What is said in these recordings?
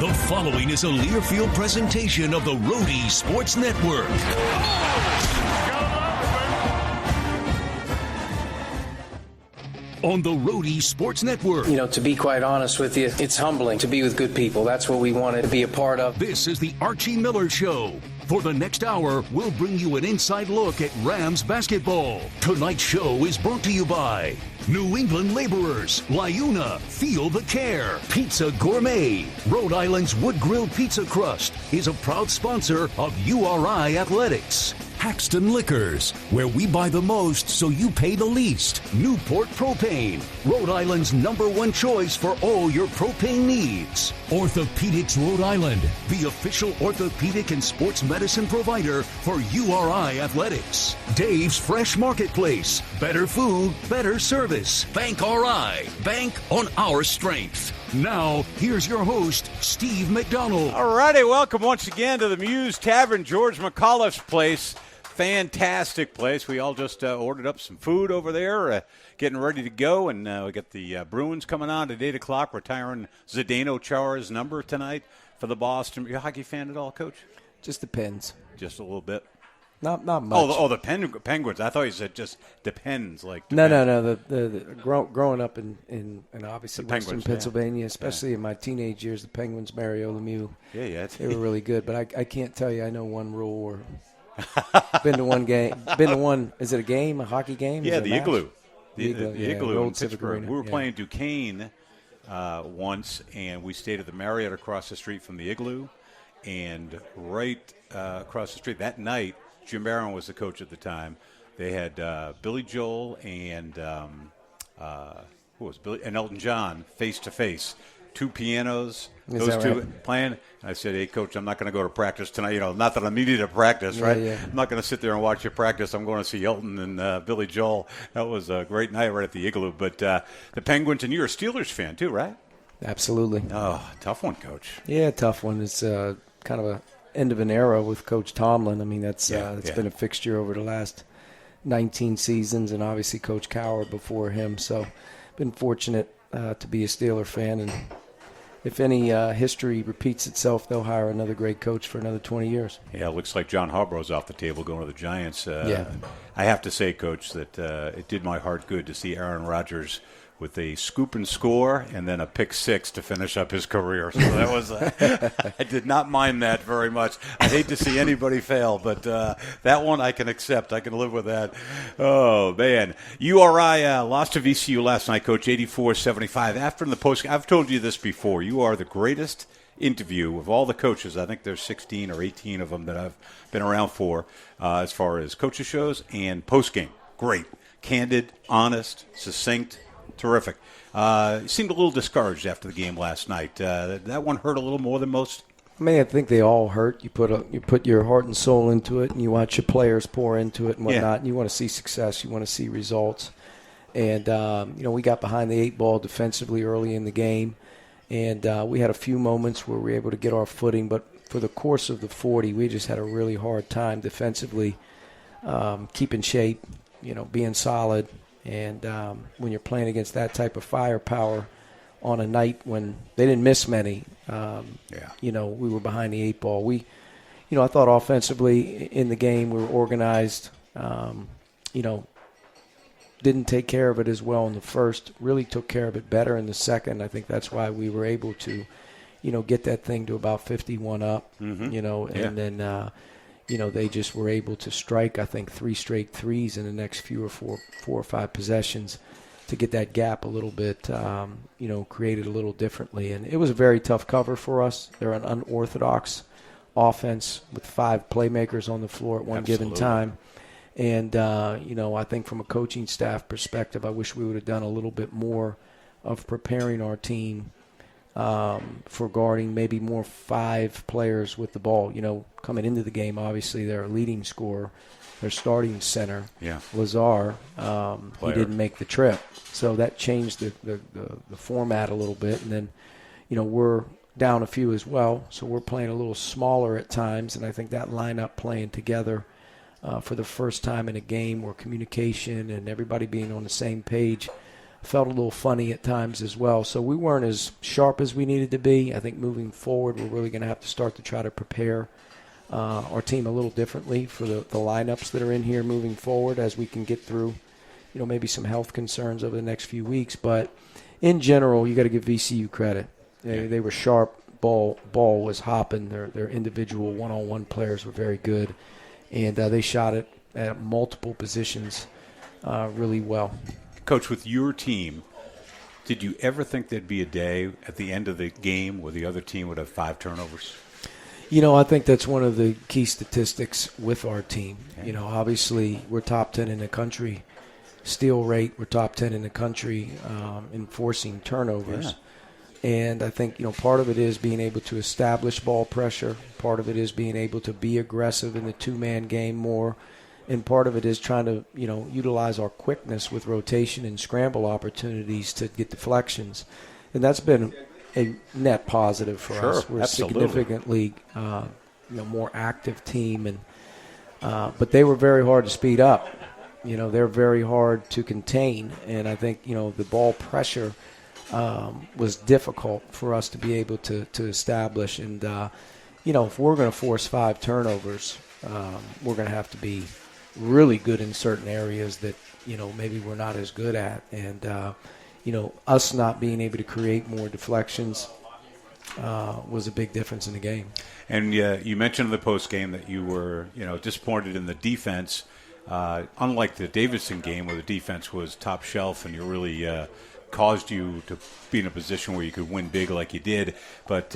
The following is a Learfield presentation of the Rhody Sports Network. On the Rhody Sports Network. You know, to be quite honest with you, it's humbling to be with good people. That's what we wanted to be a part of. This is the Archie Miller Show. For the next hour, we'll bring you an inside look at Rams basketball. Tonight's show is brought to you by New England Laborers, Liuna, Feel the Care, Pizza Gourmet. Rhode Island's Wood Grilled Pizza Crust is a proud sponsor of URI Athletics. Paxton Liquors, where we buy the most so you pay the least. Newport Propane, Rhode Island's #1 choice for all your propane needs. Orthopedics Rhode Island, the official orthopedic and sports medicine provider for URI Athletics. Dave's Fresh Marketplace, better food, better service. Bank RI, bank on our strength. Now, here's your host, Steve MacDonald. All righty, welcome once again to the Mews Tavern, George McAuliffe's place. Fantastic place. We all just ordered up some food over there, getting ready to go, and we got the Bruins coming on at 8 o'clock, retiring Zdeno Chara's number tonight for the Boston. You a hockey fan at all, Coach? Just depends. Just a little bit? Not much. The Penguins. I thought you said just depends. Like depends. No. The growing up in obviously Western Pennsylvania, especially in my teenage years, the Penguins, Mario Lemieux. Yeah. They were really good, but I can't tell you I know one rule or been to one game. Been to one. Is it a game? A hockey game? Yeah, the Igloo. The Igloo in Pittsburgh. Arena. We were playing Duquesne once, and we stayed at the Marriott across the street from the Igloo, and right across the street that night. Jim Barron was the coach at the time. They had Billy Joel and who was Billy and Elton John face to face. Two pianos, those two right? Playing. And I said, "Hey, Coach, I'm not going to go to practice tonight. You know, not that I'm needed to practice, right? Yeah. I'm not going to sit there and watch you practice. I'm going to see Elton and Billy Joel. That was a great night right at the Igloo. But the Penguins, and you're a Steelers fan too, right? Absolutely. Oh, tough one, Coach. Yeah, tough one. It's kind of a end of an era with Coach Tomlin. I mean, that's been a fixture over the last 19 seasons, and obviously Coach Cowher before him. So, been fortunate to be a Steeler fan, and if any history repeats itself, they'll hire another great coach for another 20 years. Yeah, it looks like John Harbaugh's off the table going to the Giants. I have to say, Coach, that it did my heart good to see Aaron Rodgers with a scoop and score and then a pick six to finish up his career. So that was I did not mind that very much. I hate to see anybody fail, but that one I can accept. I can live with that. Oh, man. URI lost to VCU last night, Coach, 84-75. After in the post, I've told you this before. You are the greatest interview of all the coaches. I think there's 16 or 18 of them that I've been around for as far as coaches shows and post-game. Great. Candid, honest, succinct. Terrific. Seemed a little discouraged after the game last night. That one hurt a little more than most. I mean, I think they all hurt. You put your heart and soul into it, and you watch your players pour into it and whatnot. And you want to see success. You want to see results. And we got behind the 8 ball defensively early in the game, and we had a few moments where we were able to get our footing. But for the course of the 40, we just had a really hard time defensively, keeping shape, being solid. And when you're playing against that type of firepower on a night when they didn't miss many, we were behind the 8 ball. I thought offensively in the game we were organized, didn't take care of it as well in the first, really took care of it better in the second. I think that's why we were able to, get that thing to about 51 up, and then they just were able to strike, I think, 3 straight threes in the next four or five possessions to get that gap a little bit, created a little differently. And it was a very tough cover for us. They're an unorthodox offense with 5 playmakers on the floor at one given time. And, I think from a coaching staff perspective, I wish we would have done a little bit more of preparing our team for guarding maybe more 5 players with the ball. Coming into the game, obviously their leading scorer, their starting center, Lazar, he didn't make the trip. So that changed the format a little bit. And then, we're down a few as well, so we're playing a little smaller at times. And I think that lineup playing together for the first time in a game where communication and everybody being on the same page felt a little funny at times as well. So we weren't as sharp as we needed to be. I think moving forward, we're really going to have to start to try to prepare our team a little differently for the lineups that are in here moving forward as we can get through, maybe some health concerns over the next few weeks. But in general, you got to give VCU credit. They were sharp. Ball was hopping. Their individual one-on-one players were very good, and they shot it at multiple positions really well. Coach, with your team, did you ever think there'd be a day at the end of the game where the other team would have 5 turnovers? I think that's one of the key statistics with our team. Okay. Obviously we're top 10 in the country. Steal rate, we're top 10 in the country in forcing turnovers. Yeah. And I think, part of it is being able to establish ball pressure. Part of it is being able to be aggressive in the two-man game more. And part of it is trying to, utilize our quickness with rotation and scramble opportunities to get deflections. And that's been a net positive for us. We're absolutely. A significantly, more active team. And but they were very hard to speed up. They're very hard to contain. And I think, the ball pressure was difficult for us to be able to establish. And, if we're going to force 5 turnovers, we're going to have to be really good in certain areas that, maybe we're not as good at. And, us not being able to create more deflections was a big difference in the game. And you mentioned in the post game that you were, disappointed in the defense. Unlike the Davidson game where the defense was top shelf and you really caused you to be in a position where you could win big like you did. But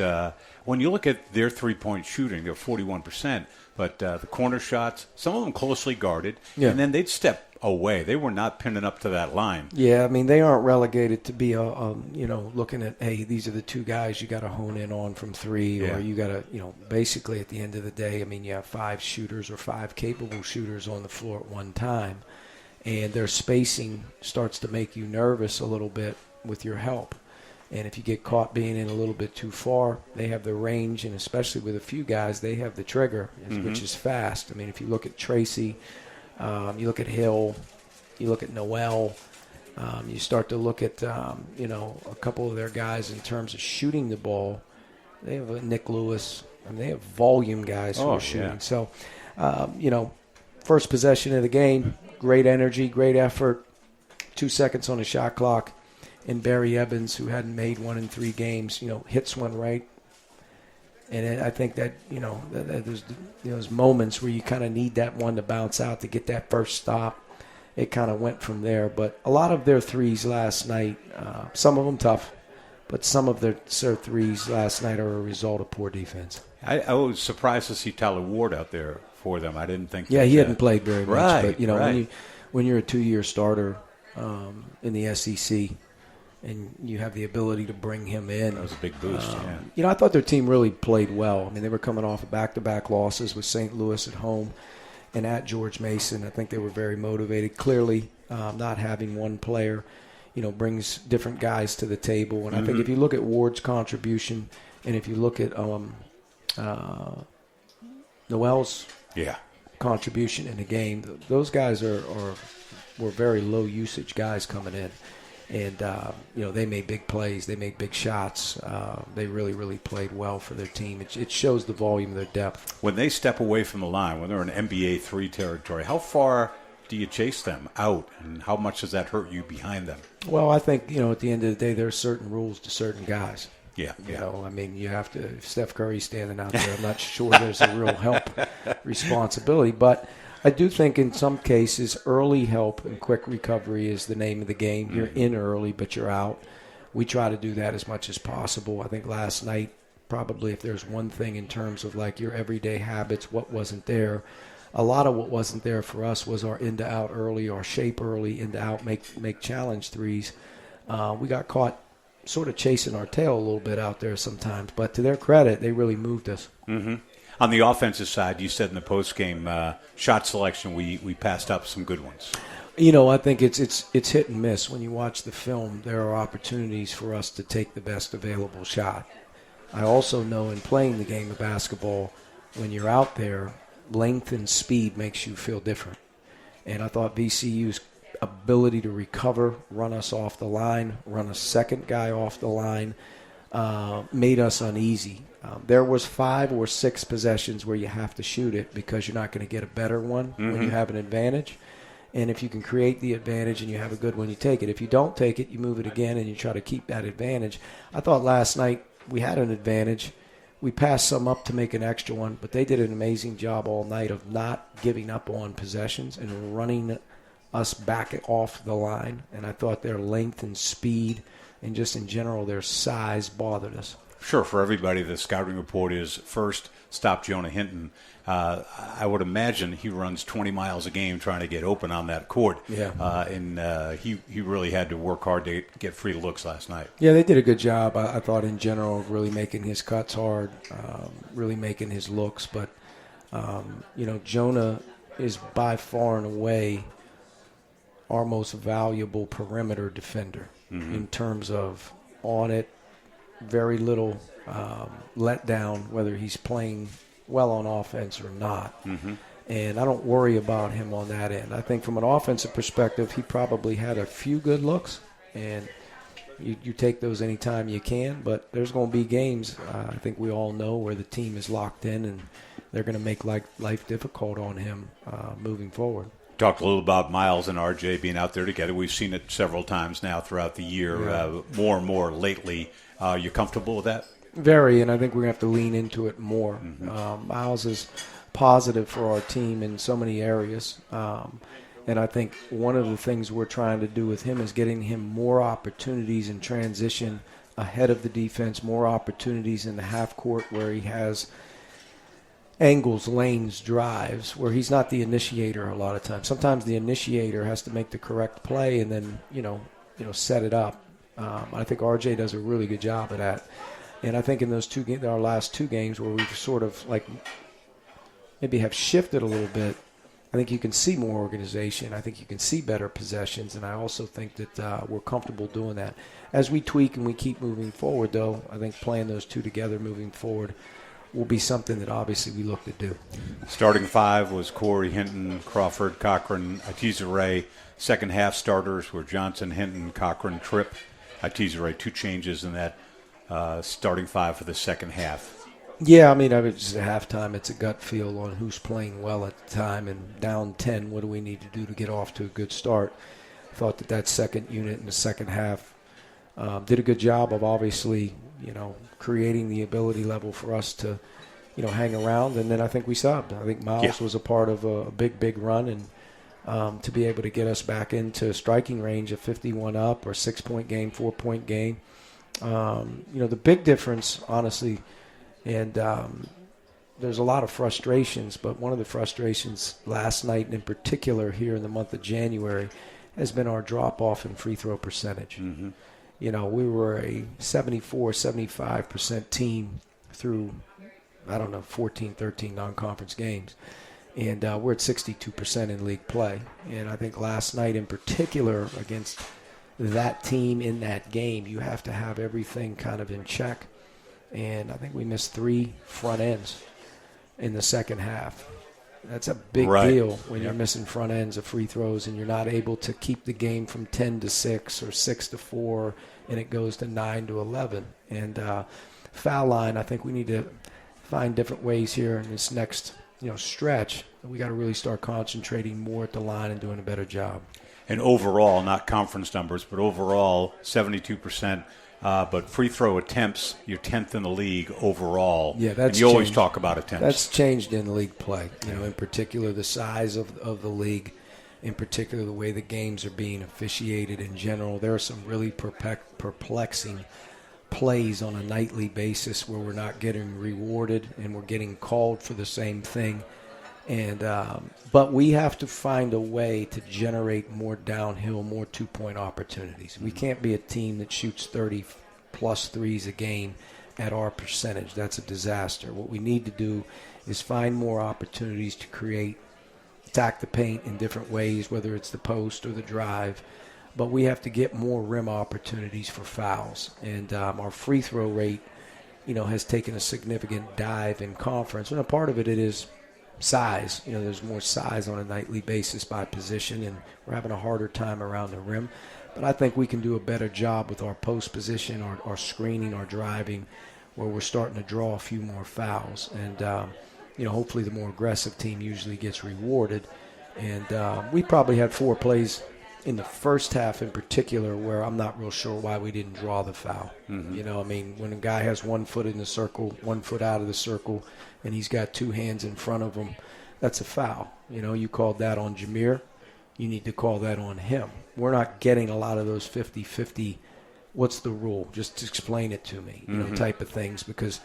when you look at their three-point shooting, they're 41%, but the corner shots, some of them closely guarded, and then they'd step away. They were not pinning up to that line. Yeah, I mean, they aren't relegated to be, looking at, hey, these are the 2 guys you got to hone in on from 3, or you got to, basically at the end of the day, I mean, you have 5 shooters or 5 capable shooters on the floor at one time. And their spacing starts to make you nervous a little bit with your help. And if you get caught being in a little bit too far, they have the range, and especially with a few guys, they have the trigger, which is fast. I mean, if you look at Tracy, you look at Hill, you look at Noel, you start to look at, a couple of their guys in terms of shooting the ball. They have Nick Lewis. I mean, they have volume guys who are shooting. Yeah. So, first possession of the game, great energy, great effort, 2 seconds on the shot clock, and Barry Evans, who hadn't made 1 in 3 games, hits one right. And I think that, there's those moments where you kind of need that one to bounce out to get that first stop. It kind of went from there. But a lot of their threes last night, some of them tough, but some of their threes last night are a result of poor defense. I was surprised to see Tyler Ward out there for them. I didn't think. Yeah, he hadn't played very much. But when you're a 2-year starter in the SEC, and you have the ability to bring him in, that was a big boost. I thought their team really played well. I mean, they were coming off of back-to-back losses with St. Louis at home and at George Mason. I think they were very motivated. Clearly, not having one player, brings different guys to the table. And I think if you look at Ward's contribution, and if you look at Noel's contribution in the game, those guys were very low usage guys coming in, and they made big plays, they made big shots. They really, really played well for their team. It shows the volume of their depth. When they step away from the line, when they're in NBA 3 territory, how far do you chase them out, and how much does that hurt you behind them? Well, I think at the end of the day, there's certain rules to certain guys. Yeah. I mean, you have to, if Steph Curry's standing out there, I'm not sure there's a real help responsibility. But I do think in some cases, early help and quick recovery is the name of the game. You're in early, but you're out. We try to do that as much as possible. I think last night, probably if there's one thing in terms of like your everyday habits, what wasn't there, a lot of what wasn't there for us was our in to out early, our shape early, in to out, make challenge threes. We got caught sort of chasing our tail a little bit out there sometimes, but to their credit, they really moved us. On the offensive side, you said in the postgame shot selection, we passed up some good ones. I think it's hit and miss. When you watch the film, there are opportunities for us to take the best available shot. I also know in playing the game of basketball, when you're out there, length and speed makes you feel different. And I thought VCU's ability to recover, run us off the line, run a second guy off the line, made us uneasy. There was 5 or 6 possessions where you have to shoot it because you're not going to get a better one when you have an advantage. And if you can create the advantage and you have a good one, you take it. If you don't take it, you move it again and you try to keep that advantage. I thought last night we had an advantage. We passed some up to make an extra one, but they did an amazing job all night of not giving up on possessions and running us back off the line. And I thought their length and speed and just in general their size bothered us. Sure, for everybody, the scouting report is first, stop Jonah Hinton. I would imagine he runs 20 miles a game trying to get open on that court. Yeah. And he really had to work hard to get free looks last night. Yeah, they did a good job, I thought, in general, of really making his cuts hard, really making his looks. But, Jonah is by far and away our most valuable perimeter defender in terms of on it, very little let down, whether he's playing well on offense or not. And I don't worry about him on that end. I think from an offensive perspective, he probably had a few good looks, and you take those anytime you can. But there's going to be games, I think we all know, where the team is locked in, and they're going to make life difficult on him moving forward. Talked a little about Miles and RJ being out there together. We've seen it several times now throughout the year, more and more lately. You comfortable with that? Very, and I think we're going to have to lean into it more. Miles is positive for our team in so many areas. And I think one of the things we're trying to do with him is getting him more opportunities in transition ahead of the defense, more opportunities in the half court where he has angles, lanes, drives, where he's not the initiator a lot of times. Sometimes the initiator has to make the correct play and then, set it up. I think RJ does a really good job of that. And I think in those our last 2 games where we've sort of maybe have shifted a little bit, I think you can see more organization. I think you can see better possessions, and I also think that we're comfortable doing that. As we tweak and we keep moving forward, though, I think playing those 2 together moving forward will be something that obviously we look to do. Starting 5 was Corey, Hinton, Crawford, Cochran, Atizare. Second half starters were Johnson, Hinton, Cochran, Tripp, Atizare. 2 changes in that starting 5 for the second half. Yeah, I mean, just at halftime, it's a gut feel on who's playing well at the time, and down 10, what do we need to do to get off to a good start? I thought that second unit in the second half did a good job of obviously, creating the ability level for us to, hang around, and then I think we subbed. I think Miles was a part of a big run, and to be able to get us back into striking range of 51 up or 6-point game, 4-point game. The big difference, honestly, and there's a lot of frustrations, but one of the frustrations last night in particular here in the month of January has been our drop-off in free throw percentage. We were a 74-75% team through, 14, 13 non-conference games. And we're at 62% in league play. And I think last night in particular against that team in that game, you have to have everything kind of in check. And I think we missed 3 front ends in the second half. That's a big deal when you're missing front ends of free throws and you're not able to keep the game from 10-6 or 6-4, and it goes to 9-11. And foul line, I think we need to find different ways here in this next stretch. We got to really start concentrating more at the line and doing a better job. And overall, not conference numbers, but overall, 72%. But free throw attempts, you're 10th in the league overall. Yeah, that's and you always changed. talk about attempts. That's changed in league play. In particular, the size of the league, in particular, the way the games are being officiated in general. There are some really perplexing plays on a nightly basis where we're not getting rewarded and we're getting called for the same thing. And but we have to find a way to generate more downhill, more 2-point opportunities. We can't be a team that shoots 30-plus threes a game at our percentage. That's a disaster. What we need to do is find more opportunities to attack the paint in different ways, whether it's the post or the drive. But we have to get more rim opportunities for fouls. And our free throw rate, has taken a significant dive in conference. And a part of it is size. There's more size on a nightly basis by position, and we're having a harder time around the rim. But I think we can do a better job with our post position, our screening, our driving, where we're starting to draw a few more fouls. And, hopefully the more aggressive team usually gets rewarded. And we probably had 4 plays in the first half in particular where I'm not real sure why we didn't draw the foul. Mm-hmm. When a guy has 1 foot in the circle, 1 foot out of the circle, and he's got 2 hands in front of him, that's a foul. You called that on Jameer. You need to call that on him. We're not getting a lot of those 50-50, what's the rule? Just explain it to me, type of things, because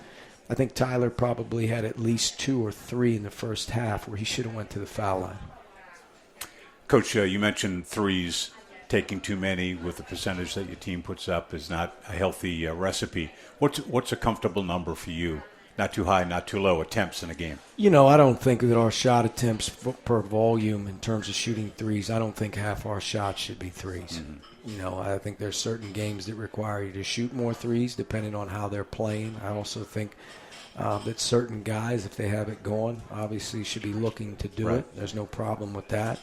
I think Tyler probably had at least 2 or 3 in the first half where he should have went to the foul line. Coach, you mentioned threes. Taking too many with the percentage that your team puts up is not a healthy recipe. What's a comfortable number for you? Not too high, not too low attempts in a game. I don't think that our shot attempts per volume in terms of shooting threes, I don't think half our shots should be threes. Mm-hmm. I think there's certain games that require you to shoot more threes depending on how they're playing. I also think that certain guys, if they have it going, obviously should be looking to do it. There's no problem with that.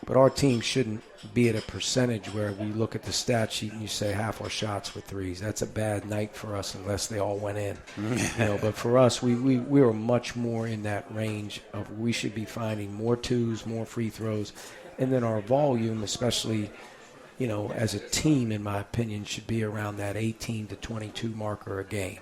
But our team shouldn't be at a percentage where we look at the stat sheet and you say half our shots were threes. That's a bad night for us unless they all went in. But for us, we were much more in that range of we should be finding more twos, more free throws. And then our volume, especially, as a team, in my opinion, should be around that 18 to 22 marker a game.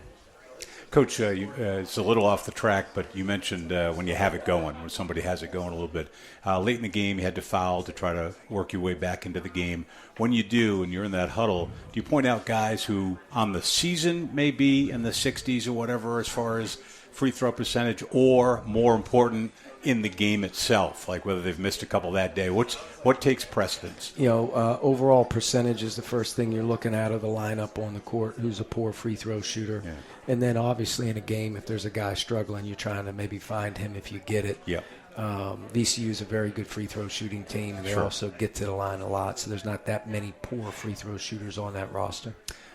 Coach, it's a little off the track, but you mentioned when you have it going, when somebody has it going a little bit. Late in the game, you had to foul to try to work your way back into the game. When you do, and you're in that huddle, do you point out guys who on the season may be in the 60s or whatever as far as free throw percentage, or more important, in the game itself, like whether they've missed a couple that day? What takes precedence? Overall percentage is the first thing you're looking at of the lineup on the court, who's a poor free throw shooter. Yeah. And then obviously in a game, if there's a guy struggling, you're trying to maybe find him if you get it. Yeah. VCU is a very good free throw shooting team, and they also get to the line a lot, so there's not that many poor free throw shooters on that roster.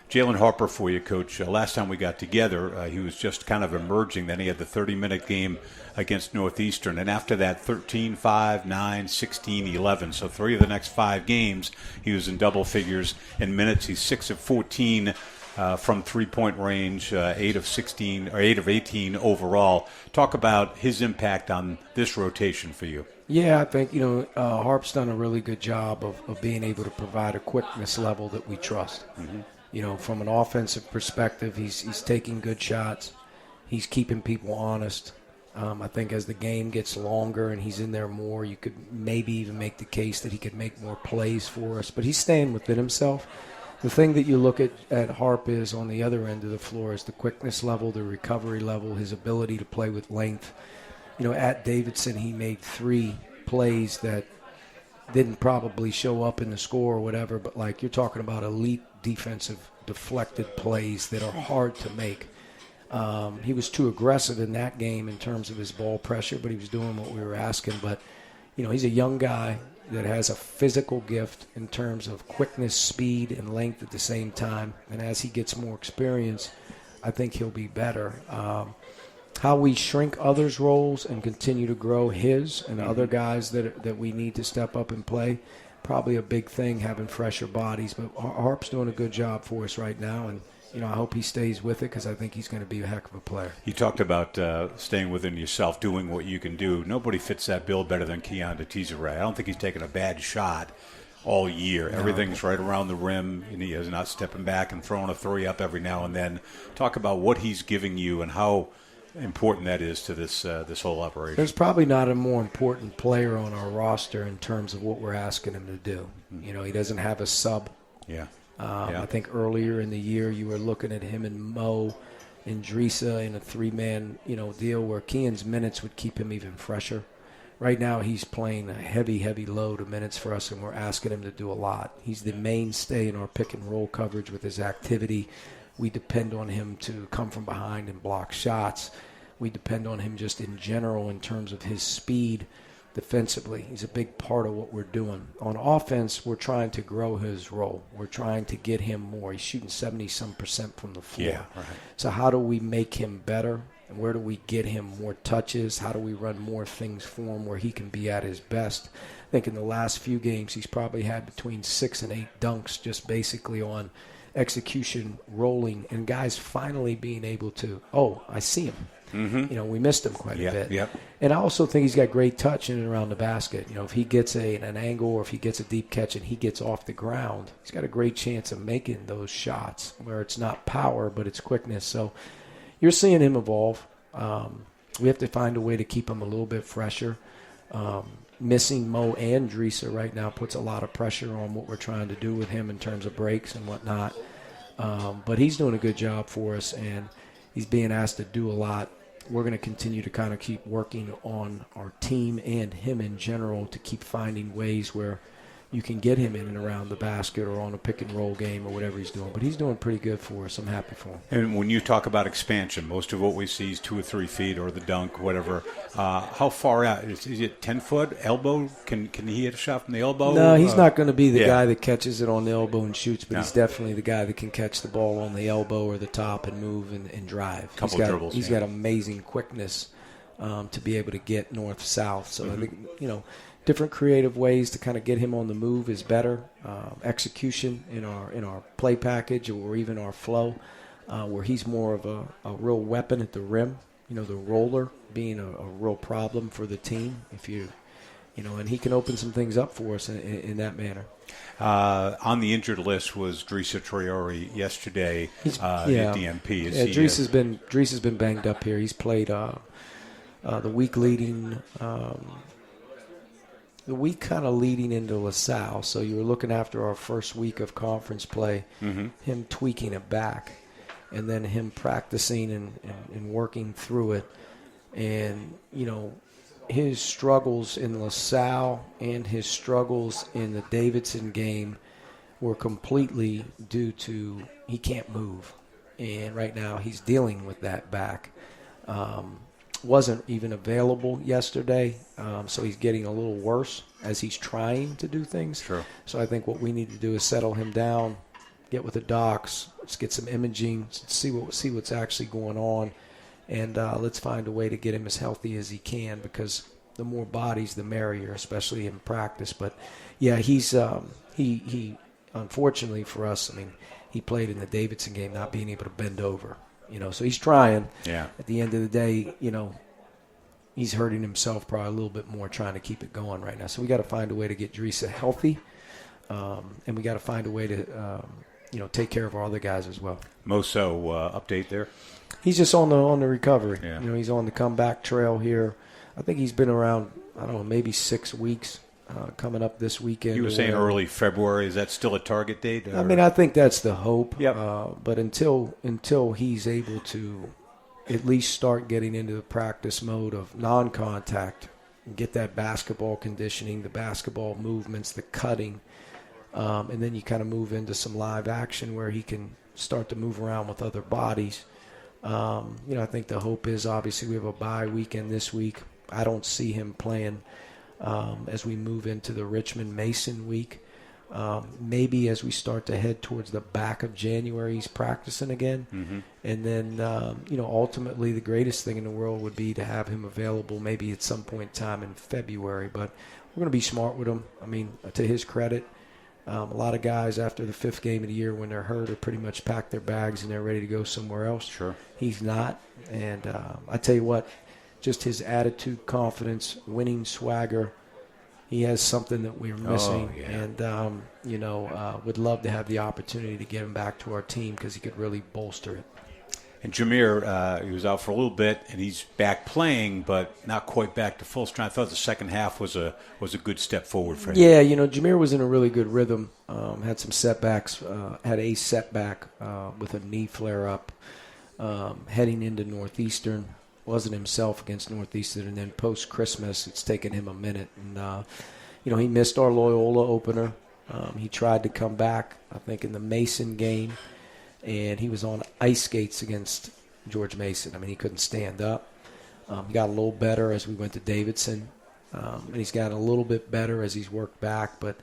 Jalen Harper for you, Coach. Last time we got together, he was just kind of emerging. Then he had the 30-minute game against Northeastern. And after that, 13, 5, 9, 16, 11. So 3 of the next 5 games, he was in double figures in minutes. He's 6 of 14 from three-point range, 8 of 18 overall. Talk about his impact on this rotation for you. Yeah, I think, Harp's done a really good job of being able to provide a quickness level that we trust. Mm-hmm. From an offensive perspective, he's taking good shots. He's keeping people honest. I think as the game gets longer and he's in there more, you could maybe even make the case that he could make more plays for us. But he's staying within himself. The thing that you look at Harp is on the other end of the floor is the quickness level, the recovery level, his ability to play with length. At Davidson, he made 3 plays that didn't probably show up in the score or whatever, but like you're talking about elite defensive deflected plays that are hard to make. He was too aggressive in that game in terms of his ball pressure, but he was doing what we were asking. But, he's a young guy that has a physical gift in terms of quickness, speed, and length at the same time. And as he gets more experience, I think he'll be better. How we shrink others' roles and continue to grow his and other guys that we need to step up and play, probably a big thing, having fresher bodies. But Harp's doing a good job for us right now, and I hope he stays with it because I think he's going to be a heck of a player. You talked about staying within yourself, doing what you can do. Nobody fits that bill better than Keon Detizere. I don't think he's taken a bad shot all year. No. Everything's right around the rim, and he is not stepping back and throwing a 3 up every now and then. Talk about what he's giving you and how important that is to this whole operation. There's probably not a more important player on our roster in terms of what we're asking him to do. Mm-hmm. He doesn't have a sub. Yeah. I think earlier in the year you were looking at him and Mo and Drisa in a 3-man deal where Keon's minutes would keep him even fresher. Right now he's playing a heavy load of minutes for us, and we're asking him to do a lot. He's the mainstay in our pick and roll coverage with his activity. We depend on him to come from behind and block shots. We depend on him just in general in terms of his speed defensively. He's a big part of what we're doing. On offense, we're trying to grow his role. We're trying to get him more. He's shooting 70-some% from the floor. Yeah, right. So how do we make him better? And where do we get him more touches? How do we run more things for him where he can be at his best? I think in the last few games he's probably had between 6 and 8 dunks just basically on execution, rolling, and guys finally being able to, I see him. Mm-hmm. We missed him quite a bit. Yep. And I also think he's got great touch in and around the basket. If he gets an angle or if he gets a deep catch and he gets off the ground, he's got a great chance of making those shots where it's not power but it's quickness. So you're seeing him evolve. We have to find a way to keep him a little bit fresher. Missing Mo and Drisa right now puts a lot of pressure on what we're trying to do with him in terms of breaks and whatnot. But he's doing a good job for us, and he's being asked to do a lot. We're going to continue to kind of keep working on our team and him in general to keep finding ways where you can get him in and around the basket or on a pick-and-roll game or whatever he's doing. But he's doing pretty good for us. I'm happy for him. And when you talk about expansion, most of what we see is 2 or 3 feet or the dunk, whatever. How far out? Is it 10-foot, elbow? Can he hit a shot from the elbow? No, he's not going to be the guy that catches it on the elbow and shoots, but he's definitely the guy that can catch the ball on the elbow or the top and move and drive. Couple dribbles. He's got amazing quickness to be able to get north-south. So I think, different creative ways to kind of get him on the move is better. Execution in our play package or even our flow, where he's more of a real weapon at the rim. The roller being a real problem for the team. And he can open some things up for us in that manner. On the injured list was Drisa Traore yesterday at the MP. Drisa's been banged up here. He's played the week leading. The week kind of leading into LaSalle, so you were looking after our first week of conference play, him tweaking it back, and then him practicing and working through it. And, his struggles in LaSalle and his struggles in the Davidson game were completely due to he can't move. And right now he's dealing with that back. Wasn't even available yesterday, so he's getting a little worse as he's trying to do things. Sure. So I think what we need to do is settle him down, get with the docs, let's get some imaging, see what's actually going on, and let's find a way to get him as healthy as he can, because the more bodies, the merrier, especially in practice. But yeah, he's he unfortunately for us, he played in the Davidson game not being able to bend over. So he's trying. Yeah. At the end of the day, he's hurting himself probably a little bit more trying to keep it going right now. So we got to find a way to get Drisa healthy, and we got to find a way to, take care of our other guys as well. Moso, update there? He's just on the recovery. Yeah. He's on the comeback trail here. I think he's been around, maybe 6 weeks. Coming up this weekend. You were saying early February. Is that still a target date? Or? I think that's the hope. Yep. But until he's able to at least start getting into the practice mode of non-contact, get that basketball conditioning, the basketball movements, the cutting, and then you kind of move into some live action where he can start to move around with other bodies. I think the hope is obviously we have a bye weekend this week. I don't see him playing as we move into the Richmond-Mason week. Maybe as we start to head towards the back of January, he's practicing again. Mm-hmm. And then, ultimately the greatest thing in the world would be to have him available maybe at some point in time in February. But we're going to be smart with him. To his credit, a lot of guys after the 5th game of the year when they're hurt are pretty much packed their bags and they're ready to go somewhere else. Sure. He's not. And I tell you what, just his attitude, confidence, winning swagger, he has something that we're missing. And, would love to have the opportunity to get him back to our team because he could really bolster it. And Jameer, he was out for a little bit, and he's back playing, but not quite back to full strength. I thought the second half was a good step forward for him. Yeah, Jameer was in a really good rhythm, had some setbacks, had a setback with a knee flare-up heading into Northeastern. Wasn't himself against Northeastern, and then post-Christmas, it's taken him a minute. And, he missed our Loyola opener. He tried to come back, I think, in the Mason game, and he was on ice skates against George Mason. He couldn't stand up. He got a little better as we went to Davidson, and he's gotten a little bit better as he's worked back. But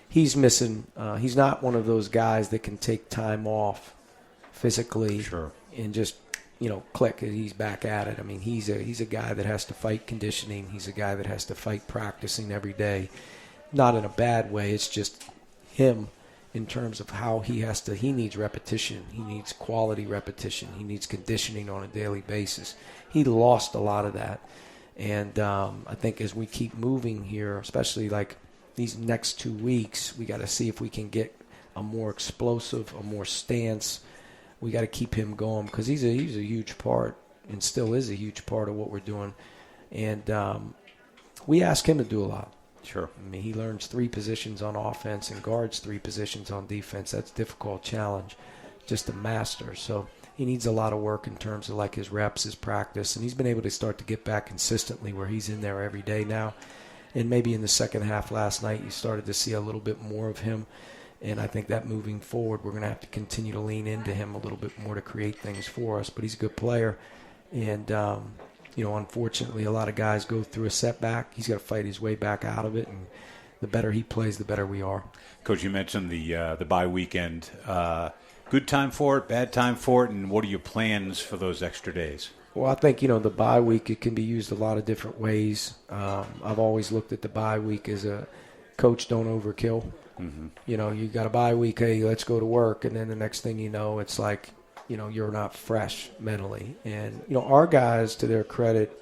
he's missing he's not one of those guys that can take time off physically and just click. He's back at it. I mean, he's a guy that has to fight conditioning. He's a guy that has to fight practicing every day. Not in a bad way. It's just him in terms of how he needs repetition. He needs quality repetition. He needs conditioning on a daily basis. He lost a lot of that. And I think as we keep moving here, especially like these next 2 weeks, we got to see if we can get a more explosive, a more stance. We got to keep him going because he's a huge part and still is a huge part of what we're doing. And we ask him to do a lot. Sure. I mean, he learns 3 positions on offense and guards 3 positions on defense. That's a difficult challenge just to master. So he needs a lot of work in terms of like his reps, his practice, and he's been able to start to get back consistently where he's in there every day now. And maybe in the second half last night, you started to see a little bit more of him. And I think that moving forward, we're going to have to continue to lean into him a little bit more to create things for us. But he's a good player. And, unfortunately, a lot of guys go through a setback. He's got to fight his way back out of it. And the better he plays, the better we are. Coach, you mentioned the bye weekend. Good time for it, bad time for it, and what are your plans for those extra days? Well, I think, the bye week, it can be used a lot of different ways. I've always looked at the bye week as a coach, don't overkill. Mm-hmm. You got a bye week, hey, let's go to work. And then the next thing you know, it's like, you're not fresh mentally. And, our guys, to their credit,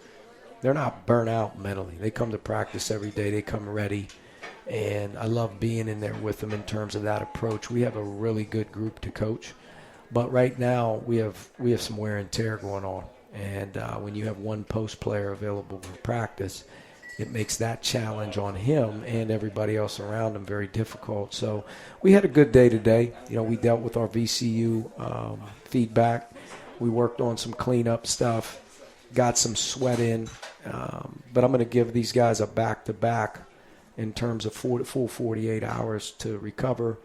they're not burnt out mentally. They come to practice every day. They come ready. And I love being in there with them in terms of that approach. We have a really good group to coach. But right now, we have some wear and tear going on. And when you have one post player available for practice, it makes that challenge on him and everybody else around him very difficult. So we had a good day today. We dealt with our VCU feedback. We worked on some cleanup stuff, got some sweat in. But I'm going to give these guys a back-to-back in terms of full 48 hours to recover.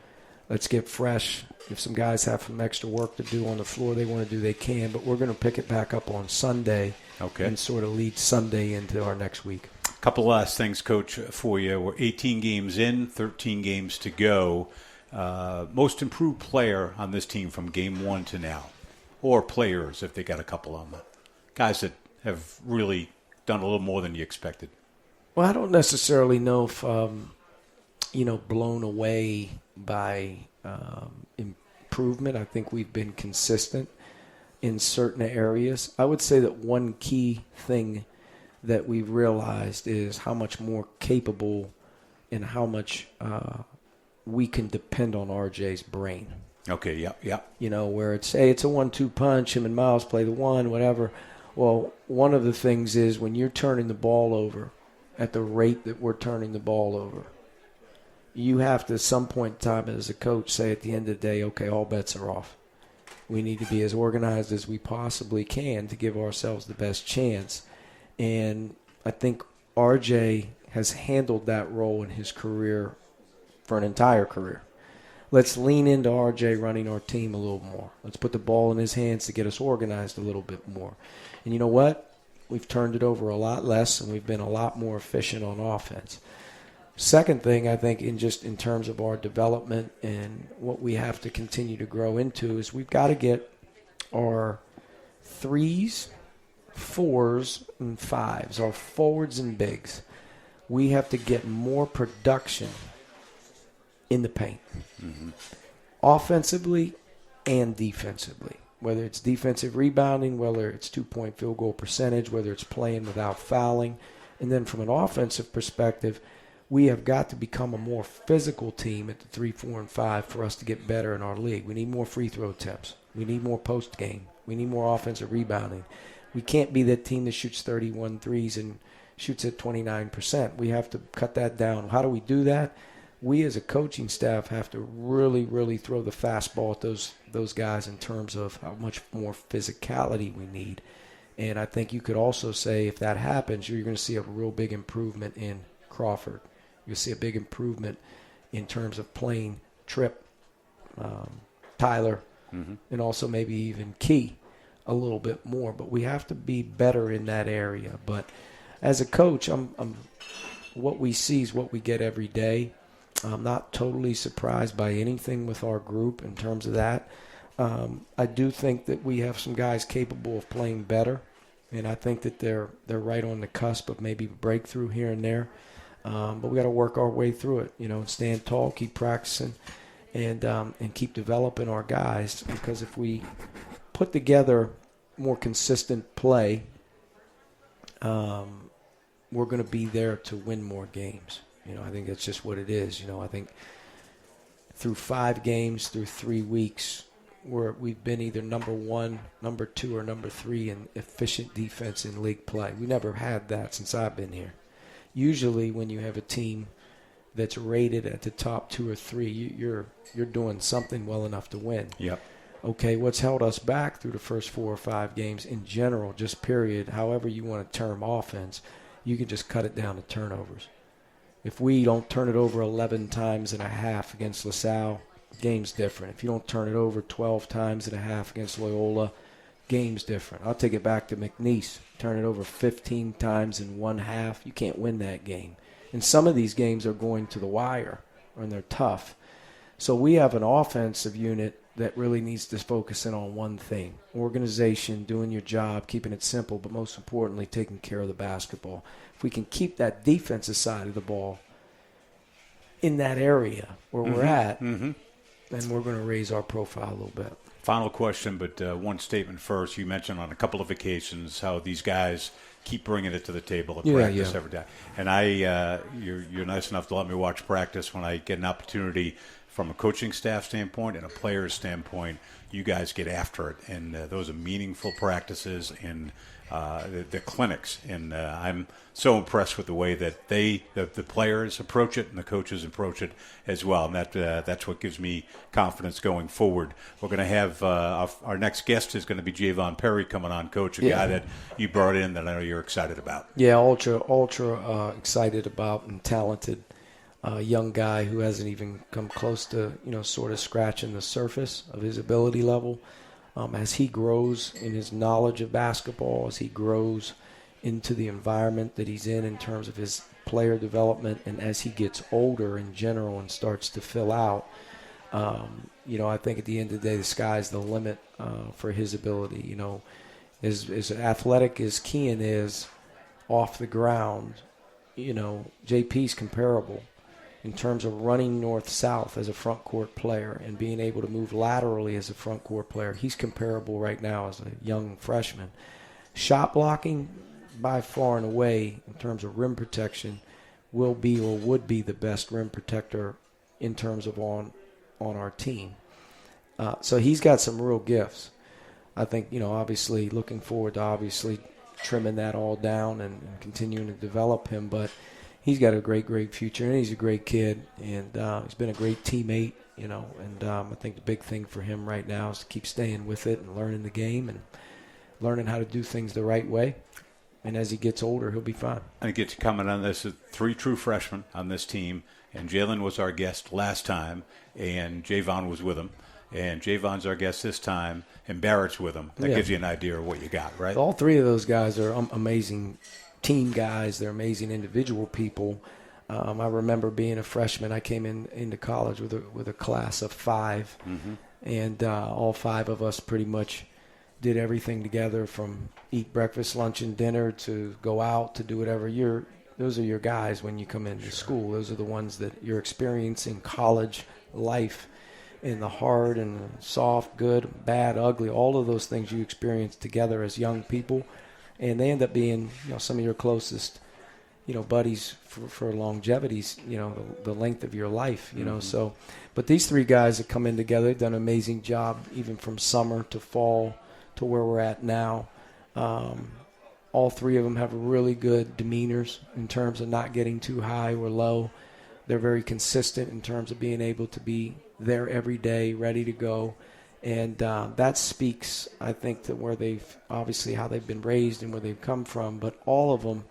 Let's get fresh. If some guys have some extra work to do on the floor they want to do, they can. But we're going to pick it back up on Sunday and sort of lead Sunday into our next week. Couple last things, Coach, for you. We're 18 games in, 13 games to go. Most improved player on this team from game 1 to now, or players if they got a couple of them. Guys that have really done a little more than you expected. Well, I don't necessarily know if, blown away by improvement. I think we've been consistent in certain areas. I would say that one key thing that we've realized is how much more capable and how much we can depend on RJ's brain. Okay, yeah. Where it's a 1-2 punch, him and Miles play the one, whatever. Well, one of the things is when you're turning the ball over at the rate that we're turning the ball over, you have to, at some point in time as a coach, say at the end of the day, okay, all bets are off. We need to be as organized as we possibly can to give ourselves the best chance. And I think RJ has handled that role in his career for an entire career. Let's lean into RJ running our team a little more. Let's put the ball in his hands to get us organized a little bit more. And you know what? We've turned it over a lot less, and we've been a lot more efficient on offense. Second thing, I think, in terms of our development and what we have to continue to grow into is we've got to get our 3s, 4s, and 5s, our forwards and bigs. We have to get more production in the paint, offensively and defensively, whether it's defensive rebounding, whether it's 2-point field goal percentage, whether it's playing without fouling. And then from an offensive perspective, we have got to become a more physical team at the 3, 4, and 5 for us to get better in our league. We need more free throw attempts. We need more post game. We need more offensive rebounding. We can't be that team that shoots 31 threes and shoots at 29%. We have to cut that down. How do we do that? We as a coaching staff have to really, really throw the fastball at those guys in terms of how much more physicality we need. And I think you could also say if that happens, you're going to see a real big improvement in Crawford. You'll see a big improvement in terms of playing Tripp, Tyler, and also maybe even Key a little bit more. But we have to be better in that area. But as a coach, what we see is what we get every day. I'm not totally surprised by anything with our group in terms of that. I do think that we have some guys capable of playing better, and I think that they're right on the cusp of maybe breakthrough here and there. But we got to work our way through it, stand tall, keep practicing, and keep developing our guys. Because if we put together more consistent play, we're going to be there to win more games. I think that's just what it is. I think through 5 games, through 3 weeks, we've been either number 1, number 2, or number 3 in efficient defense in league play. We never had that since I've been here. Usually when you have a team that's rated at the top 2 or 3, you're doing something well enough to win. Yep. Okay, what's held us back through the first 4 or 5 games in general, just period, however you want to term offense, you can just cut it down to turnovers. If we don't turn it over 11 times and a half against LaSalle, game's different. If you don't turn it over 12 times and a half against Loyola, game's different. I'll take it back to McNeese. Turn it over 15 times in 1/2. You can't win that game. And some of these games are going to the wire, and they're tough. So we have an offensive unit that really needs to focus in on one thing: organization, doing your job, keeping it simple, but most importantly, taking care of the basketball. If we can keep that defensive side of the ball in that area where we're at, then we're going to raise our profile a little bit. Final question, but one statement first. You mentioned on a couple of occasions how these guys keep bringing it to the table at practice every day. And you're nice enough to let me watch practice when I get an opportunity from a coaching staff standpoint and a player's standpoint. You guys get after it, and those are meaningful practices and the clinics. And I'm so impressed with the way that the players approach it and the coaches approach it as well. And that's what gives me confidence going forward. We're going to have our next guest is going to be Javon Perry coming on, Coach, a guy that you brought in that I know you're excited about. Yeah, ultra excited about and talented. Young guy who hasn't even come close to, sort of scratching the surface of his ability level. As he grows in his knowledge of basketball, as he grows into the environment that he's in terms of his player development, and as he gets older in general and starts to fill out, I think at the end of the day, the sky's the limit for his ability. As athletic as Kean is off the ground, JP's comparable in terms of running north-south as a front court player and being able to move laterally as a front court player. He's comparable right now as a young freshman. Shot blocking, by far and away, in terms of rim protection, will be or would be the best rim protector in terms of on our team. So he's got some real gifts. I think, obviously looking forward to trimming that all down and continuing to develop him, but he's got a great future, and he's a great kid, and he's been a great teammate, and I think the big thing for him right now is to keep staying with it and learning the game and learning how to do things the right way. And as he gets older, he'll be fine. I get to comment on this. 3 true freshmen on this team, and Jalen was our guest last time, and Javon was with him. And Javon's our guest this time, and Barrett's with him. That gives you an idea of what you got, right? All 3 of those guys are amazing team guys. They're amazing individual people. I remember being a freshman. I came into college with a class of 5, and all 5 of us pretty much did everything together, from eat breakfast, lunch, and dinner to go out to do whatever. Those are your guys when you come into school. Those are the ones that you're experiencing college life, in the hard and the soft, good, bad, ugly, all of those things you experience together as young people. And they end up being, some of your closest, buddies for longevities, the length of your life, So, but these 3 guys that come in together, they've done an amazing job, even from summer to fall to where we're at now. All 3 of them have really good demeanors in terms of not getting too high or low. They're very consistent in terms of being able to be there every day, ready to go. And that speaks, I think, to where how they've been raised and where they've come from. But all of them,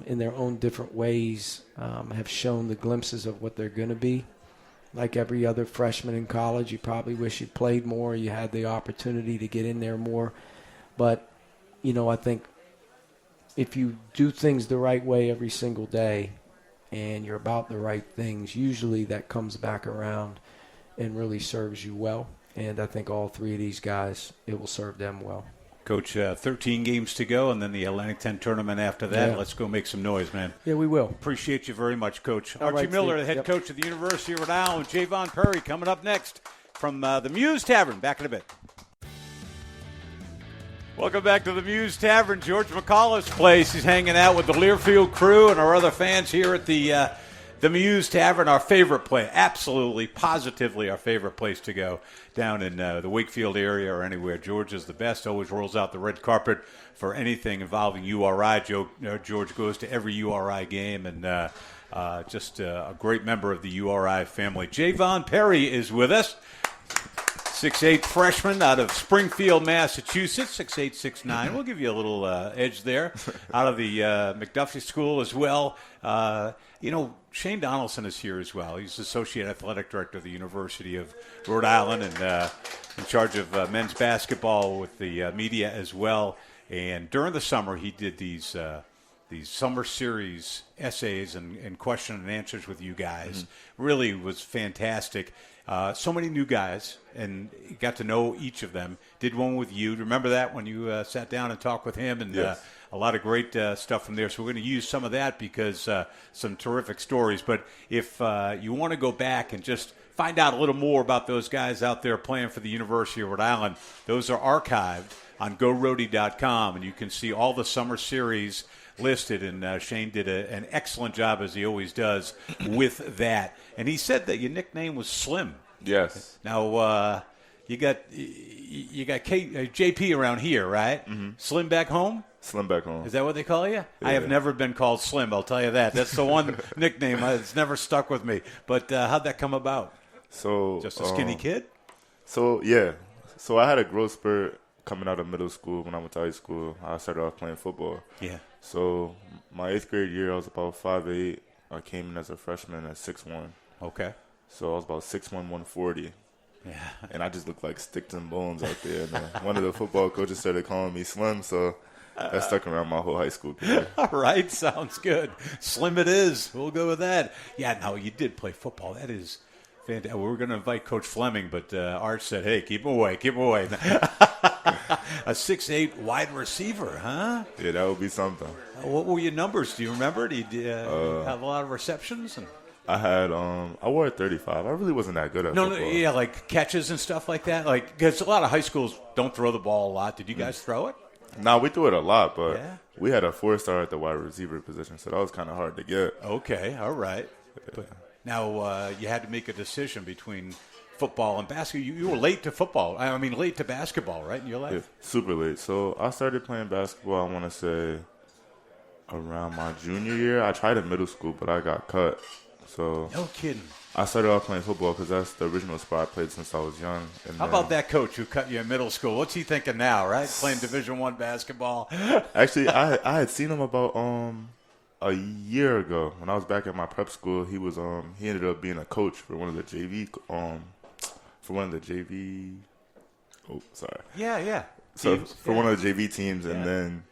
in their own different ways, have shown the glimpses of what they're going to be. Like every other freshman in college, you probably wish you played more, you had the opportunity to get in there more. But, I think if you do things the right way every single day and you're about the right things, usually that comes back around and really serves you well. And I think all three of these guys, it will serve them well. Coach, 13 games to go, and then the Atlantic 10 tournament after that. Yeah. Let's go make some noise, man. Yeah, we will. Appreciate you very much, Coach. All Archie right, Miller, Steve. the head coach of the University of Rhode Island. Javon Perry coming up next from the Mews Tavern. Back in a bit. Welcome back to the Mews Tavern, George McCullough's place. He's hanging out with the Learfield crew and our other fans here at the Mews Tavern, our favorite place, absolutely, positively our favorite place to go down in the Wakefield area or anywhere. George is the best, always rolls out the red carpet for anything involving URI. George goes to every URI game and just a great member of the URI family. Javon Perry is with us. 6'8" freshman out of Springfield, Massachusetts, 6'8", 6'9". We'll give you a little edge there. Out of the McDuffie School as well. Shane Donaldson is here as well. He's Associate Athletic Director of the University of Rhode Island and in charge of men's basketball with the media as well. And during the summer, he did these summer series essays and question and answers with you guys. Mm-hmm. Really was fantastic. So many new guys, and got to know each of them. Did one with you. Remember that when you sat down and talked with him? And yes. A lot of great stuff from there. So we're going to use some of that because some terrific stories. But if you want to go back and just find out a little more about those guys out there playing for the University of Rhode Island, those are archived on GoRhody.com, and you can see all the summer series listed. And Shane did an excellent job, as he always does, with that. And he said that your nickname was Slim. Yes. Now you got JP around here, right? Mm-hmm. Slim back home. Slim back home. Is that what they call you? Yeah. I have never been called Slim, I'll tell you that. That's the one nickname that's never stuck with me. But how'd that come about? So just a skinny kid? So, yeah. So I had a growth spurt coming out of middle school. When I went to high school, I started off playing football. Yeah. So my 8th grade year, I was about 5'8". I came in as a freshman at 6'1". Okay. So I was about 6'1", 140. Yeah. And I just looked like sticks and bones out there. And one of the football coaches started calling me Slim, so that stuck around my whole high school career. All right, sounds good. Slim it is. We'll go with that. Yeah, no, you did play football. That is fantastic. We were going to invite Coach Fleming, but Art said, hey, keep him away, keep him away. A 6'8" wide receiver, huh? Yeah, that would be something. What were your numbers? Do you remember? Did you have a lot of receptions? I had I wore 35. I really wasn't that good at football. No, yeah, like catches and stuff like that. Like, because a lot of high schools don't throw the ball a lot. Did you guys throw it? No, we threw it a lot, but we had a 4-star at the wide receiver position, so that was kind of hard to get. Okay, all right. Yeah. But now you had to make a decision between football and basketball. You were late to football. I mean, late to basketball, right, in your life? Yeah, super late. So I started playing basketball, I want to say, around my junior year. I tried in middle school, but I got cut. So no kidding. I started off playing football because that's the original sport I played since I was young. And how about that coach who cut you in middle school? What's he thinking now, right? Playing Division I basketball. Actually, I had seen him about a year ago when I was back at my prep school. He was he ended up being a coach for one of the JV Oh, sorry. Yeah. So teams. for one of the JV teams, and then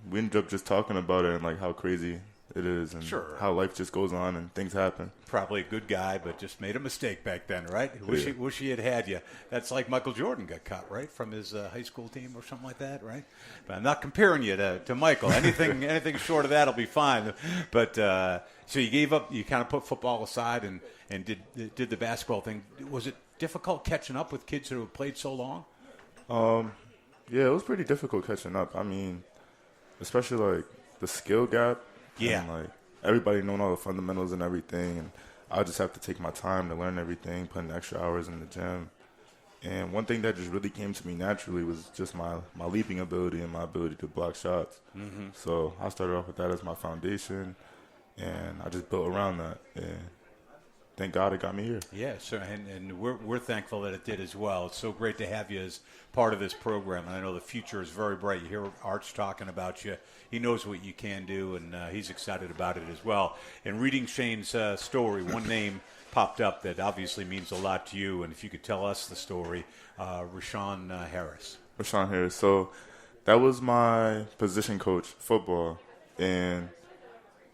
we ended up just talking about it and like how crazy it is and how life just goes on and things happen. Probably a good guy, but just made a mistake back then, right? Wish he had you. That's like Michael Jordan got cut, right, from his high school team or something like that, right? But I'm not comparing you to Michael. Anything short of that will be fine. But so you gave up. You kind of put football aside and did the basketball thing. Was it difficult catching up with kids who have played so long? Yeah, it was pretty difficult catching up. I mean, especially like the skill gap. Yeah. And, like, everybody knowing all the fundamentals and everything. And I just have to take my time to learn everything, putting extra hours in the gym. And one thing that just really came to me naturally was just my leaping ability and my ability to block shots. Mm-hmm. So I started off with that as my foundation, and I just built around that. And thank God it got me here. Yeah, so, and we're thankful that it did as well. It's so great to have you as part of this program. And I know the future is very bright. You hear Arch talking about you. He knows what you can do, and he's excited about it as well. And reading Shane's story, one name popped up that obviously means a lot to you. And if you could tell us the story, Rashawn Harris. Rashawn Harris. So that was my position coach, football. And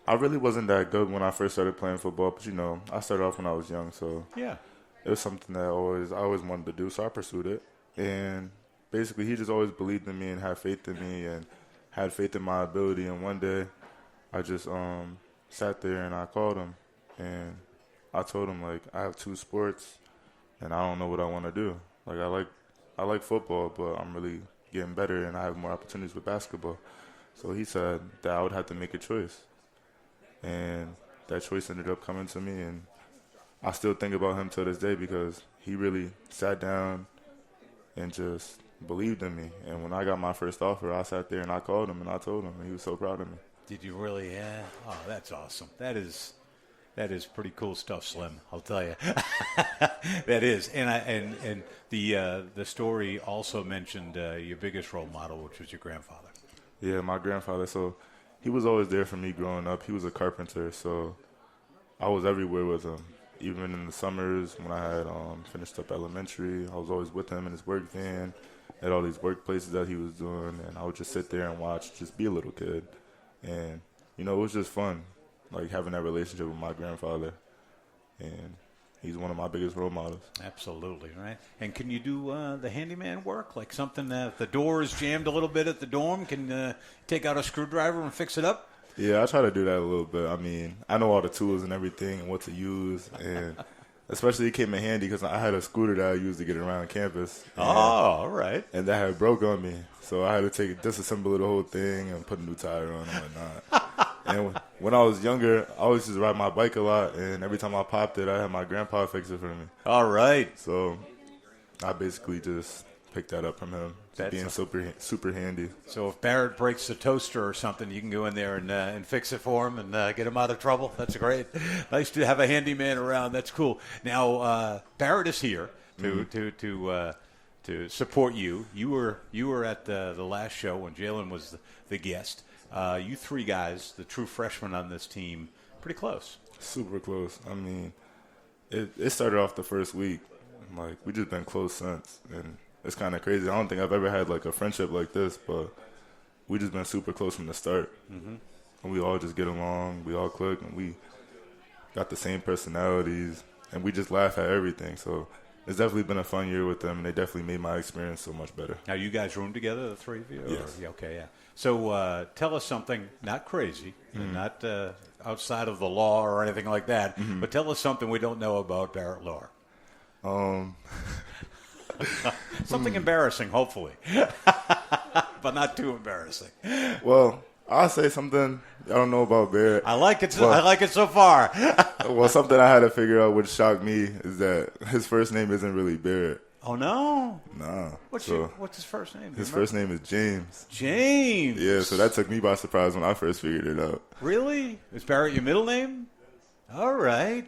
I really wasn't that good when I first started playing football. But, I started off when I was young. So yeah. it was something that I always wanted to do, so I pursued it. And basically, he just always believed in me and had faith in me and had faith in my ability. And one day, I just sat there and I called him, and I told him, like, I have 2 sports, and I don't know what I want to do. Like, I like football, but I'm really getting better, and I have more opportunities with basketball. So he said that I would have to make a choice, and that choice ended up coming to me, and I still think about him to this day because he really sat down and just believed in me. And when I got my first offer, I sat there and I called him and I told him, and he was so proud of me. Did you really? Yeah. Oh, that's awesome. That is pretty cool stuff, Slim. I'll tell you. That is. And the story also mentioned your biggest role model, which was your grandfather. Yeah, my grandfather. So he was always there for me growing up. He was a carpenter, so I was everywhere with him. Even in the summers when I had finished up elementary, I was always with him in his work van at all these workplaces that he was doing, and I would just sit there and watch, just be a little kid. And, you know, it was just fun, like having that relationship with my grandfather. And he's one of my biggest role models. Absolutely, right? And can you do the handyman work? Like something that if the door is jammed a little bit at the dorm, can take out a screwdriver and fix it up? Yeah, I try to do that a little bit. I mean, I know all the tools and everything and what to use. And especially it came in handy because I had a scooter that I used to get around campus. All right. And that had broke on me. So I had to disassemble the whole thing and put a new tire on and whatnot. And when I was younger, I always used to ride my bike a lot. And every time I popped it, I had my grandpa fix it for me. All right. So I basically just picked that up from him. Being super handy. So if Barrett breaks the toaster or something, you can go in there and fix it for him and get him out of trouble. That's great. Nice to have a handyman around. That's cool. Now Barrett is here to support you. You were at the last show when Jalen was the guest. You 3 guys, the true freshmen on this team, pretty close. Super close. I mean, it started off the first week. Like, we just been close since, and it's kind of crazy. I don't think I've ever had, like, a friendship like this, but we just been super close from the start. Mm-hmm. And we all just get along. We all click, and we got the same personalities, and we just laugh at everything. So it's definitely been a fun year with them, and they definitely made my experience so much better. Now, you guys room together, the 3 of you? Yes. Yeah, okay, yeah. So tell us something, not crazy, and not outside of the law or anything like that, but tell us something we don't know about Barrett Lohr. Something embarrassing, hopefully, but not too embarrassing. Well, I'll say something I don't know about Barrett. I like it. I like it so far. Well, something I had to figure out, which shocked me, is that his first name isn't really Barrett. Oh no! Nah. What's his first name? His first name is James. James. Yeah, so that took me by surprise when I first figured it out. Really? Is Barrett your middle name? All right.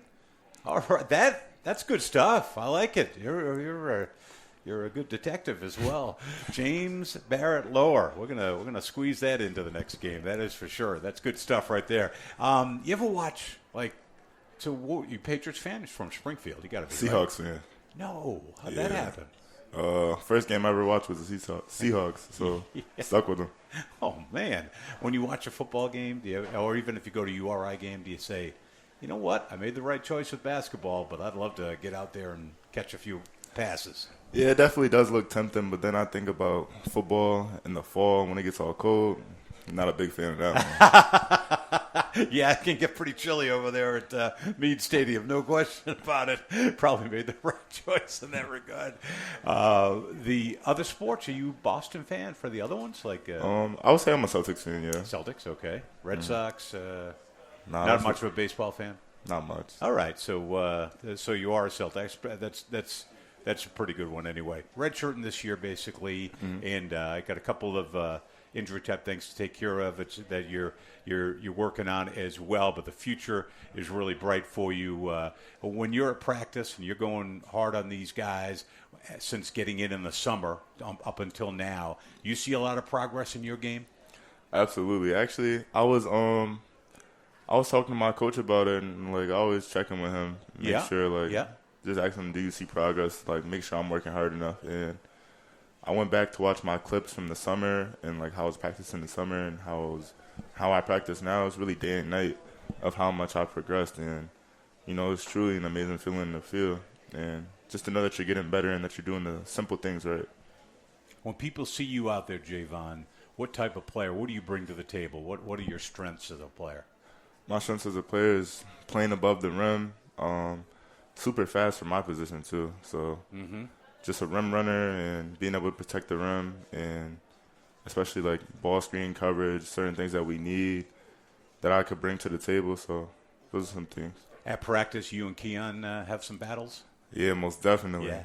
That's good stuff. I like it. You're a good detective as well. James Barrett Lohr. We're gonna squeeze that into the next game. That is for sure. That's good stuff right there. You ever watch you Patriots fan? You're from Springfield. You got to be Seahawks fan. No, how'd that happen? First game I ever watched was the Seahawks, so stuck with them. Oh man, when you watch a football game, or even if you go to a URI game, do you say, you know what, I made the right choice with basketball, but I'd love to get out there and catch a few passes? Yeah, it definitely does look tempting, but then I think about football in the fall when it gets all cold. I'm not a big fan of that one. Yeah, it can get pretty chilly over there at Mead Stadium, no question about it. Probably made the right choice in that regard. The other sports, are you Boston fan for the other ones? I would say I'm a Celtics fan, yeah. Celtics, okay. Red Sox, Nah, not much of a baseball fan? Not much. All right, so you are a Celtics. That's a pretty good one anyway. Redshirting this year, basically, and I got a couple of injury type things to take care of that you're working on as well. But the future is really bright for you. When you're at practice and you're going hard on these guys, since getting in the summer up until now, you see a lot of progress in your game. Absolutely. Actually, I was talking to my coach about it, and I always check in with him, make sure just ask him, do you see progress? Make sure I'm working hard enough. And I went back to watch my clips from the summer and how I was practicing in the summer and how I practice now. It's really day and night of how much I progressed. And it's truly an amazing feeling to feel. and just to know that you're getting better and that you're doing the simple things right. When people see you out there, Javon, what type of player, what do you bring to the table? What are your strengths as a player? My strengths as a player is playing above the rim, super fast for my position too. So just a rim runner and being able to protect the rim, and especially like ball screen coverage, certain things that we need that I could bring to the table. So those are some things. At practice, you and Keon have some battles? Yeah, most definitely. Yeah.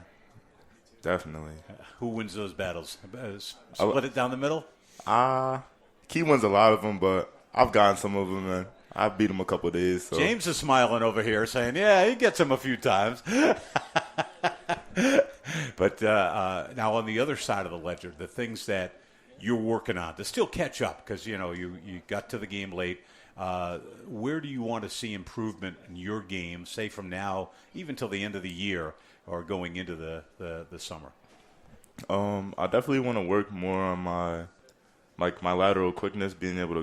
Definitely. Who wins those battles? Split it down the middle? Key wins a lot of them, but I've gotten some of them, and I beat him a couple of days. So. James is smiling over here saying, yeah, he gets him a few times. But now on the other side of the ledger, the things that you're working on to still catch up, because, you got to the game late. Where do you want to see improvement in your game, say from now, even till the end of the year or going into the summer? I definitely want to work more on my lateral quickness, being able to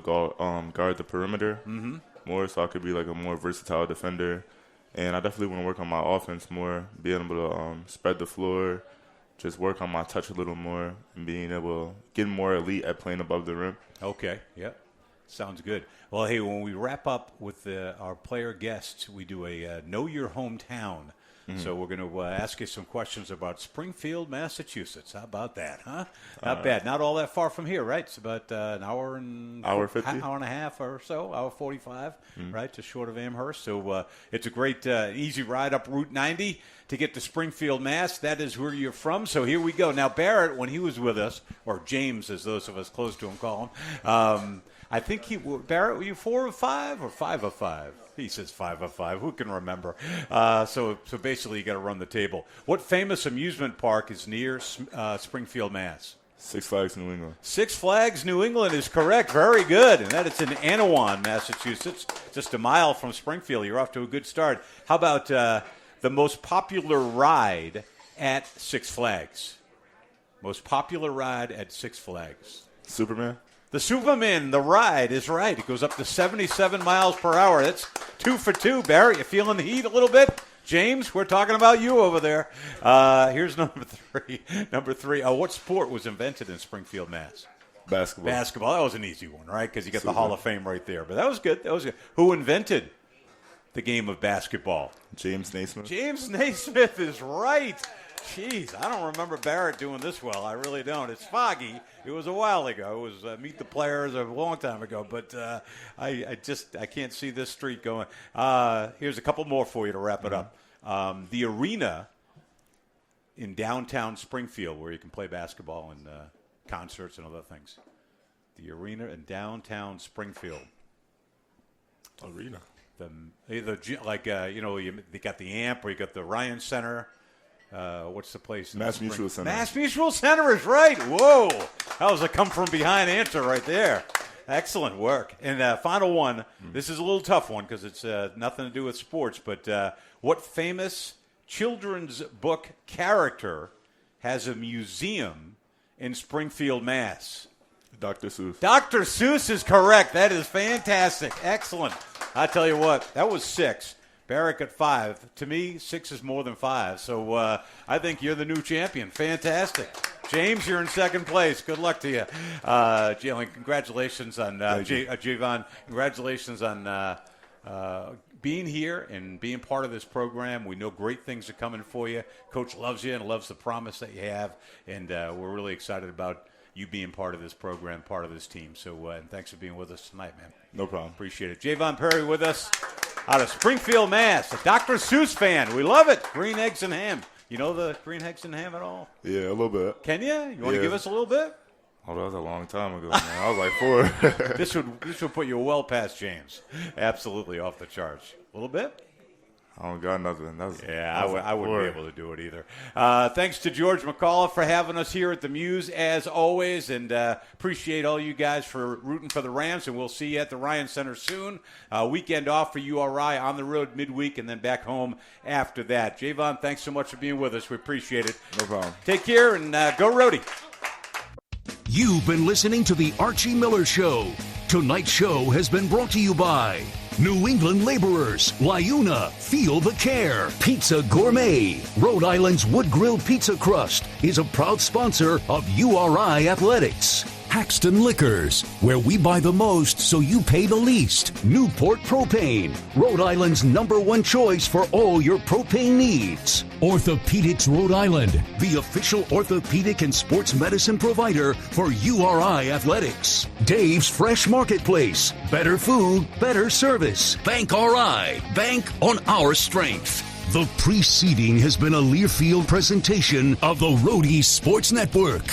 guard the perimeter more, so I could be like a more versatile defender. And I definitely want to work on my offense more, being able to spread the floor, just work on my touch a little more, and being able to get more elite at playing above the rim. Okay, yep. Sounds good. Well, hey, when we wrap up with our player guests, we do a Know Your Hometown. So we're going to ask you some questions about Springfield, Massachusetts. How about that, huh? Not bad. Not all that far from here, right? It's about an hour and 50? Hour and a half or so, hour 45, right? Just short of Amherst. So it's a great, easy ride up Route 90 to get to Springfield, Mass. That is where you're from. So here we go. Now, Barrett, when he was with us, or James, as those of us close to him call him, I think Barrett, were you 4 of 5 or 5 of 5? He says 5 of 5. Who can remember? So basically, you got to run the table. What famous amusement park is near Springfield, Mass? Six Flags New England. Six Flags New England is correct. Very good. And that it's in Anawan, Massachusetts, just a mile from Springfield. You're off to a good start. How about the most popular ride at Six Flags? Most popular ride at Six Flags. Superman. The Superman, the ride, is right. It goes up to 77 miles per hour. That's 2 for 2. Barry, you feeling the heat a little bit? James, we're talking about you over there. Here's number 3. Number 3. What sport was invented in Springfield, Mass? Basketball. Basketball. That was an easy one, right? Because you got the Hall of Fame right there. But that was good. Who invented the game of basketball? James Naismith. James Naismith is right. Jeez, I don't remember Barrett doing this well. I really don't. It's foggy. It was a while ago. It was Meet the Players a long time ago. But I can't see this streak going. Here's a couple more for you to wrap it up. The arena in downtown Springfield, where you can play basketball and concerts and other things. The arena in downtown Springfield. Arena. They got the AMP, or you got the Ryan Center. What's the place? Mass Mutual Center. Mass Mutual Center is right. Whoa. That was a come-from-behind answer right there. Excellent work. And final one. This is a little tough one because it's nothing to do with sports. But what famous children's book character has a museum in Springfield, Mass? Dr. Seuss. Dr. Seuss is correct. That is fantastic. Excellent. I tell you what, that was 6. Barrick at 5. To me, 6 is more than 5. So I think you're the new champion. Fantastic. James, you're in second place. Good luck to you. Jalen, congratulations on Javon. Congratulations on being here and being part of this program. We know great things are coming for you. Coach loves you and loves the promise that you have. And we're really excited about you being part of this program, part of this team. So and thanks for being with us tonight, man. No problem. Appreciate it. Javon Perry with us out of Springfield, Mass. A Dr. Seuss fan. We love it. Green eggs and ham. You know the green eggs and ham at all? Yeah, a little bit. Can you? You want to give us a little bit? Oh, that was a long time ago, man. I was like 4. This would put you well past James. Absolutely off the charts. A little bit? I don't got nothing. I wouldn't be able to do it either. Thanks to George McAuliffe for having us here at the Mews, as always, and appreciate all you guys for rooting for the Rams, and we'll see you at the Ryan Center soon. Weekend off for URI, on the road midweek, and then back home after that. Javon, thanks so much for being with us. We appreciate it. No problem. Take care, and go Rhody. You've been listening to The Archie Miller Show. Tonight's show has been brought to you by New England Laborers, Liuna, Feel the Care, Pizza Gourmet, Rhode Island's Wood Grilled Pizza Crust is a proud sponsor of URI Athletics. Haxton Liquors, where we buy the most so you pay the least. Newport Propane, Rhode Island's #1 choice for all your propane needs. Orthopedics Rhode Island, the official orthopedic and sports medicine provider for URI Athletics. Dave's Fresh Marketplace, better food, better service. Bank RI, bank on our strength. The preceding has been a Learfield presentation of the Rhody Sports Network.